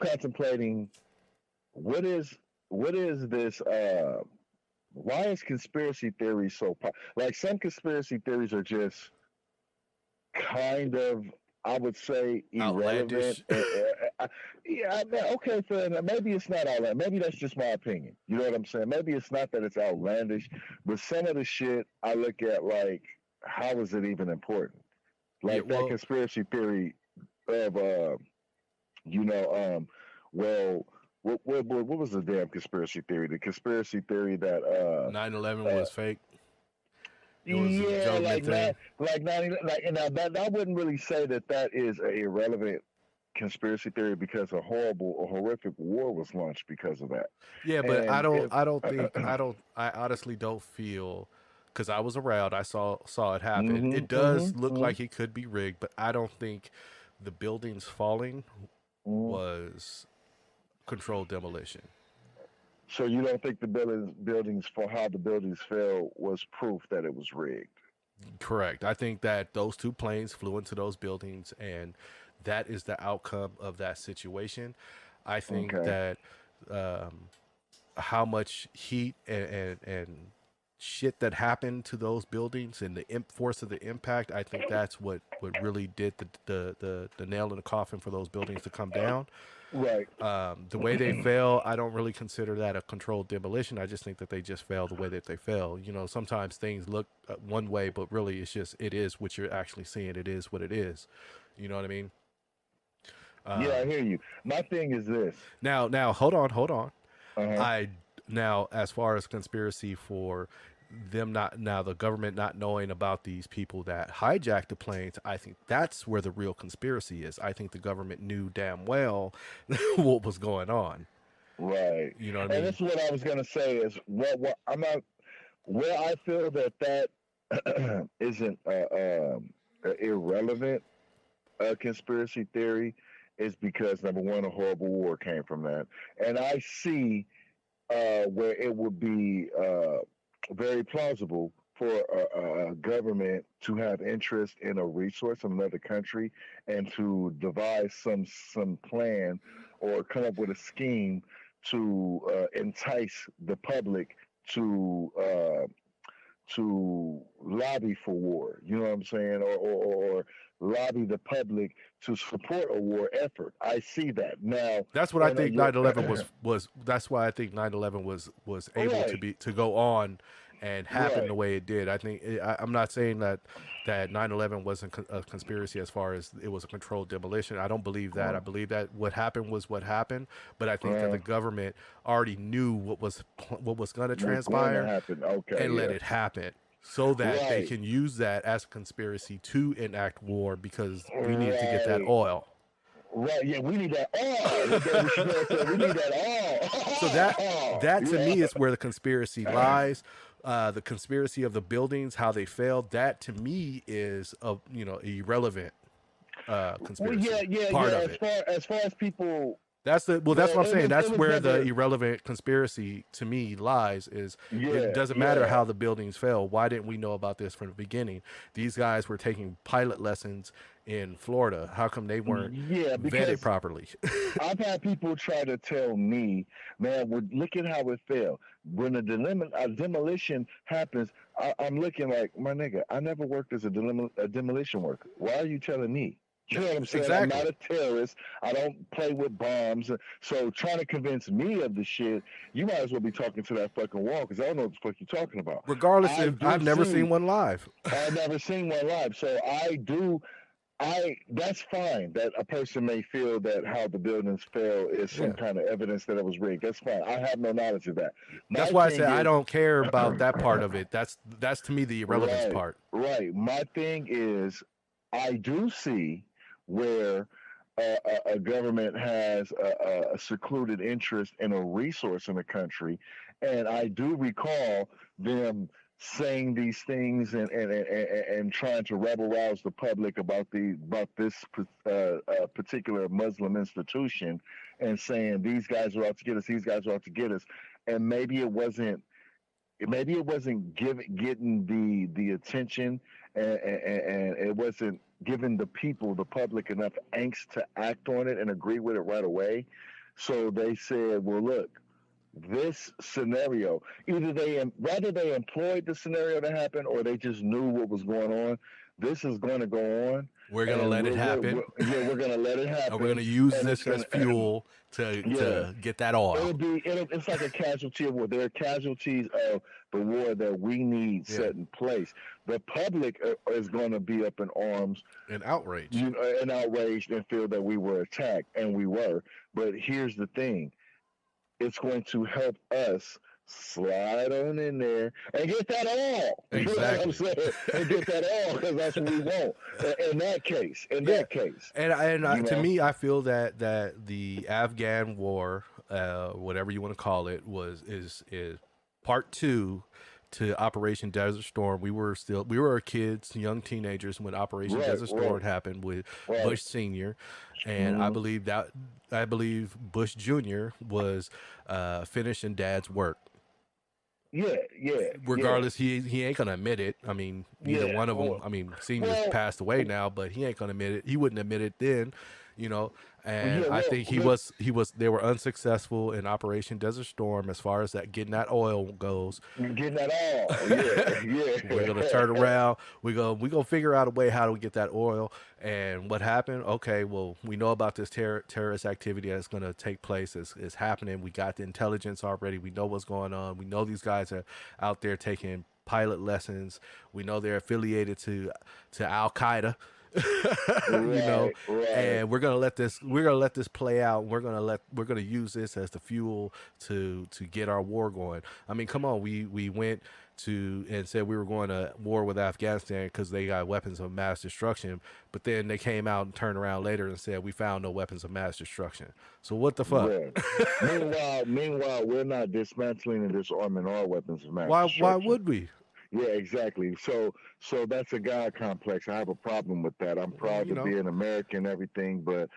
I'm contemplating what is this. Why is conspiracy theory so like some conspiracy theories are just kind of, I would say, irrelevant. Outlandish. Yeah, okay, fair enough. Maybe it's not outlandish. Maybe that's just my opinion. You know what I'm saying? Maybe it's not that it's outlandish, but some of the shit I look at like, how is it even important? Yeah, Like that well, conspiracy theory of, you know, well, what was the damn conspiracy theory? The conspiracy theory that 9/11 uh was fake. It was a yeah, government like thing. that, like 90, like, and now that I wouldn't really say that that is a irrelevant conspiracy theory because a horrific war was launched because of that. Yeah, but And if I honestly don't feel, because I was around, I saw it happen. hmm It does look hmm like it could be rigged, but I don't think the buildings falling hmm was controlled demolition. so you don't think the buildings for how the buildings fell was proof that it was rigged? Correct. I think that those two planes flew into those buildings, and that is the outcome of that situation. I think Okay. that um, how much heat and shit that happened to those buildings and the force of the impact, I think that's what really did the nail in the coffin for those buildings to come down. Right. The way they fell, I don't really consider that a controlled demolition. I just think that they just fell the way that they fell. You know, sometimes things look one way, but really it's just, it is what you're actually seeing. It is what it is. You know what I mean? Yeah, I Um, hear you. My thing is this. now, hold on. Uh huh. I Now, as far as conspiracy for them not, now the government not knowing about these people that hijacked the planes, I think that's where the real conspiracy is. I think the government knew damn well what was going on. Right. You know what I And mean? this is what I was gonna say is what I'm not, where I feel that isn't irrelevant conspiracy theory is because number one, a horrible war came from that, and I see where it would be very plausible for a government to have interest in a resource from another country and to devise some plan or come up with a scheme to entice the public to lobby for war. You know what I'm saying? Or lobby the public to support a war effort. I see that now. That's what I And think you're 9/11 was. That's why I think 9/11 was able right, to go on and happen the right. way it did. I think I'm not saying that 9/11 wasn't a conspiracy as far as it was a controlled demolition. I don't believe that. I Uh, believe that what happened was what happened, but I think that uh, the government already knew what was going to what's going to transpire happen? Okay, and let yeah. it happen so that they Right, can use that as a conspiracy to enact war because we needed to get that right, oil. right. Yeah, we need that all. What David Chappelle said, we need So that all. that to me Yeah. is where the conspiracy lies. The conspiracy of the buildings, how they failed. That to me is a irrelevant Well, yeah, conspiracy yeah, part yeah. of it. As far as people, That's what I'm saying. it That's was where the never. irrelevant conspiracy to me lies. Is it Yeah, doesn't matter yeah. how the buildings fell. Why didn't we know about this from the beginning? These guys were taking pilot lessons in Florida. How come they weren't Yeah, vetted because properly? I've had people try to tell me, man, look at how it fell. When a demolition happens, I'm looking like, my nigga, I never worked as a demolition worker. Why are you telling me? You know what I'm saying? I'm not Exactly. a terrorist. I don't play with bombs. So trying to convince me of the shit, you might as well be talking to that fucking wall because I don't know what the fuck you're talking about. Regardless, I if do I've never see. seen one live. I've never seen one live, so I do. That's fine that a person may feel that how the buildings fell is some Yeah. kind of evidence that it was rigged. That's fine. I have no knowledge of that. That's My why I thing said I is don't care about that part of it. That's to me the irrelevance right, part. right. My thing is I do see where a government has a secluded interest in a resource in the country, and I do recall them saying these things and trying to rebel rouse the public about this particular Muslim institution, and saying these guys are out to get us, these guys are out to get us, and maybe it wasn't getting the attention, and it wasn't giving the people, the public, enough angst to act on it and agree with it right away. So they said, well, look, this scenario, either rather they employed the scenario to happen or they just knew what was going on. This is going to go on. We're gonna let it happen. We're gonna let it happen. And we're gonna use and this as fuel to get that oil. It's like a casualty of war. There are casualties of the war that we need set in place. The public is going to be up in arms and outraged, and outraged, and feel that we were attacked, and we were. But here's the thing: it's going to help us slide on in there and get that all. Exactly. You know what I'm saying? And get that all, because that's what we want. In that case. And to me, I feel that the Afghan war, whatever you want to call it, is part 2 to Operation Desert Storm. We were kids, young teenagers when Operation Desert Storm happened with Bush Sr. And I believe Bush Jr. was finishing Dad's work. Regardless, he ain't gonna admit it. I mean, neither one of them. I mean, Senior's passed away now, but he ain't gonna admit it. He wouldn't admit it then, And I think they were unsuccessful in Operation Desert Storm as far as that getting that oil goes. Getting that oil, We're gonna turn around. We gonna figure out a way how to get that oil. And what happened? Okay, well, we know about this terrorist activity that's gonna take place. Is happening. We got the intelligence already. We know what's going on. We know these guys are out there taking pilot lessons. We know they're affiliated to Al Qaeda. And we're gonna let this play out. We're gonna use this as the fuel to get our war going. I mean, come on, we went to and said we were going to war with Afghanistan because they got weapons of mass destruction, but then they came out and turned around later and said we found no weapons of mass destruction. So what the fuck? Meanwhile, we're not dismantling and disarming our weapons of mass destruction. Why would we? Yeah, exactly. So that's a God complex. I have a problem with that. I'm proud to be an American and everything, but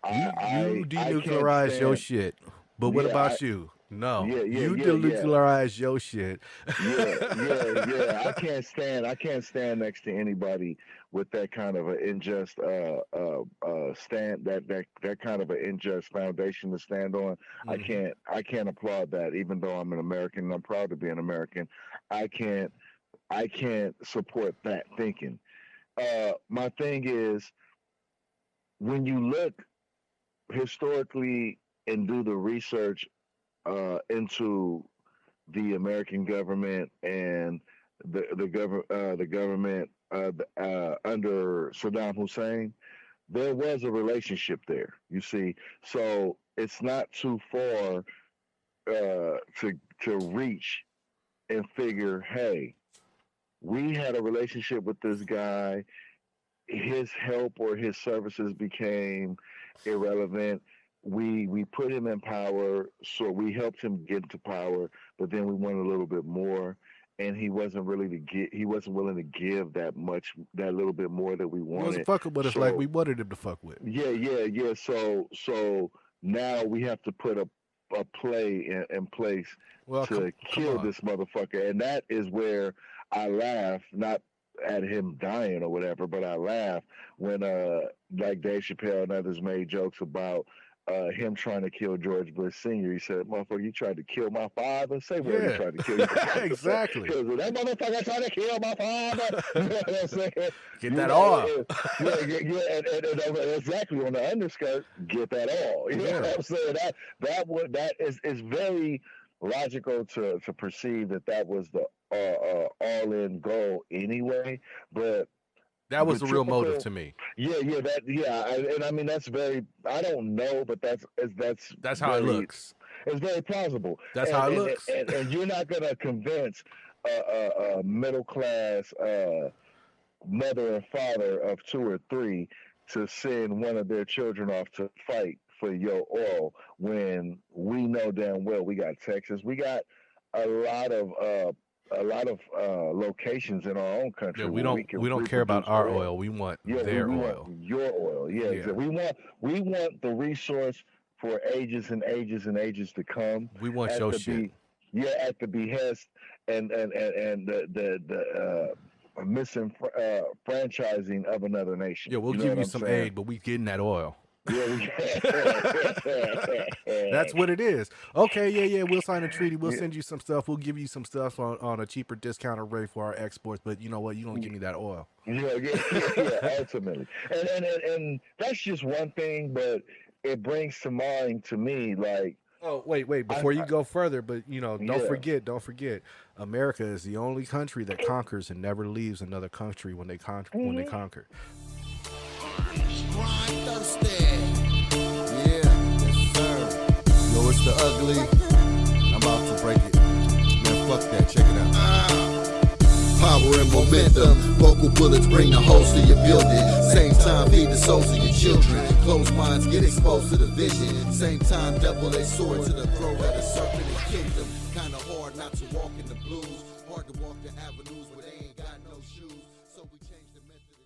you denuclearize your shit. But what about you? No, you denuclearize your shit. I can't stand next to anybody with that kind of an unjust stand, that kind of an unjust foundation to stand on. Mm-hmm. I can't applaud that, even though I'm an American and I'm proud to be an American. I can't support that thinking. My thing is, when you look historically and do the research into the American government and the government under Saddam Hussein, there was a relationship there. You see, so it's not too far to reach and figure, hey, we had a relationship with this guy. His help or his services became irrelevant. We put him in power, so we helped him get to power, but then we wanted a little bit more, and he wasn't willing to give that little bit more that we wanted. He wasn't fucking with us like we wanted him to fuck with. Yeah. So now we have to put a play in place to kill this motherfucker, and that is where I laugh, not at him dying or whatever, but I laugh when like Dave Chappelle and others made jokes about him trying to kill George Bush Sr. He said, "Motherfucker, you tried to kill my father." Say where you tried to kill your father. Exactly. That motherfucker tried to kill my father. You know what I'm saying? Get that off. And exactly on the underskirt, get that all. You know what I'm saying? That is very logical to perceive that was the all-in goal anyway, but that was the real motive to me. And I mean that's very. I don't know, but that's how it looks. It's very plausible. That's how it looks. And you're not gonna convince a middle class mother and father of 2 or 3 to send one of their children off to fight for your oil when we know damn well we got Texas, we got a lot of locations in our own country. Yeah, we don't care about our oil. We want their oil. Want your oil. Yeah. Exactly. We want the resource for ages and ages and ages to come. We want your shit. At the behest and the franchising of another nation. Yeah, we'll You know give what you I'm some saying? aid, but we getting that oil. Yeah, That's what it is. Okay, yeah, we'll sign a treaty. We'll send you some stuff. We'll give you some stuff on a cheaper discounted rate for our exports. But you know what? You don't give me that oil. yeah, ultimately. And that's just one thing, but it brings to mind to me, like, oh, wait, before you go further, but don't forget, America is the only country that conquers and never leaves another country when they when they conquer. Grind thirsty. Yeah, yes sir. Yo, it's the ugly. I'm about to break it. Man, fuck that. Check it out. Power and momentum. Vocal bullets bring the host to your building. Same time, feed the souls of your children. Closed minds get exposed to the vision. Same time, double-edged sword to the throat of the serpent and kingdom. Kinda hard not to walk in the blues. Hard to walk the avenues where they ain't got no shoes. So we change the method.